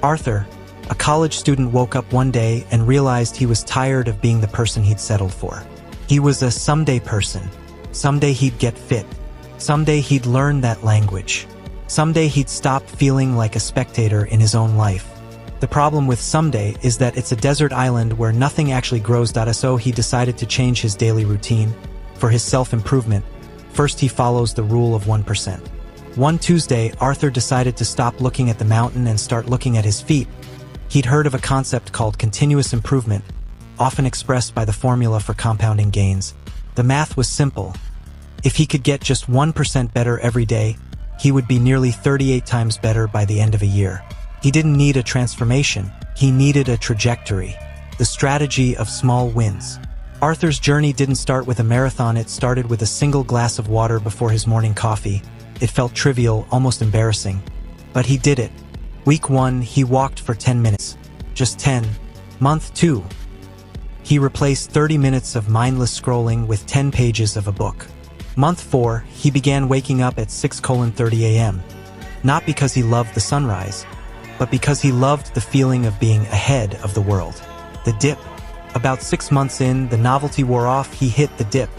Arthur, a college student, woke up one day and realized he was tired of being the person he'd settled for. He was a someday person. Someday he'd get fit. Someday he'd learn that language. Someday he'd stop feeling like a spectator in his own life. The problem with someday is that it's a desert island where nothing actually grows. So he decided to change his daily routine. For his self-improvement, first he follows the rule of 1%. One Tuesday, Arthur decided to stop looking at the mountain and start looking at his feet. He'd heard of a concept called continuous improvement, often expressed by the formula for compounding gains. The math was simple. If he could get just 1% better every day, he would be nearly 38 times better by the end of a year. He didn't need a transformation, he needed a trajectory. The strategy of small wins. Arthur's journey didn't start with a marathon, it started with a single glass of water before his morning coffee. It felt trivial, almost embarrassing. But he did it. Week 1, he walked for 10 minutes. Just 10. Month 2, he replaced 30 minutes of mindless scrolling with 10 pages of a book. Month 4, he began waking up at 6:30 a.m. Not because he loved the sunrise, but because he loved the feeling of being ahead of the world. The dip. About 6 months in, the novelty wore off, he hit the dip.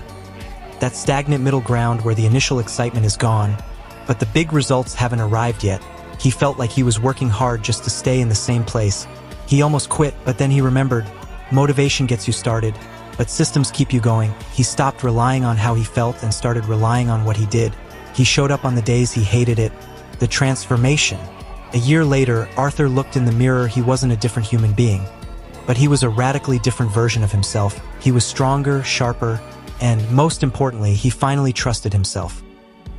That stagnant middle ground where the initial excitement is gone, but the big results haven't arrived yet. He felt like he was working hard just to stay in the same place. He almost quit, but then he remembered, motivation gets you started, but systems keep you going. He stopped relying on how he felt and started relying on what he did. He showed up on the days he hated it. The transformation. A year later, Arthur looked in the mirror. He wasn't a different human being, but he was a radically different version of himself. He was stronger, sharper, and most importantly, he finally trusted himself.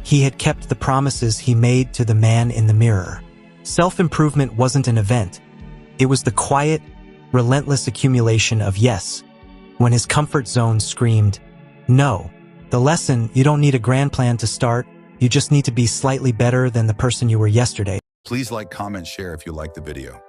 He had kept the promises he made to the man in the mirror. Self-improvement wasn't an event. It was the quiet, relentless accumulation of yes, when his comfort zone screamed, no. The lesson: you don't need a grand plan to start, you just need to be slightly better than the person you were yesterday. Please like, comment, share if you liked the video.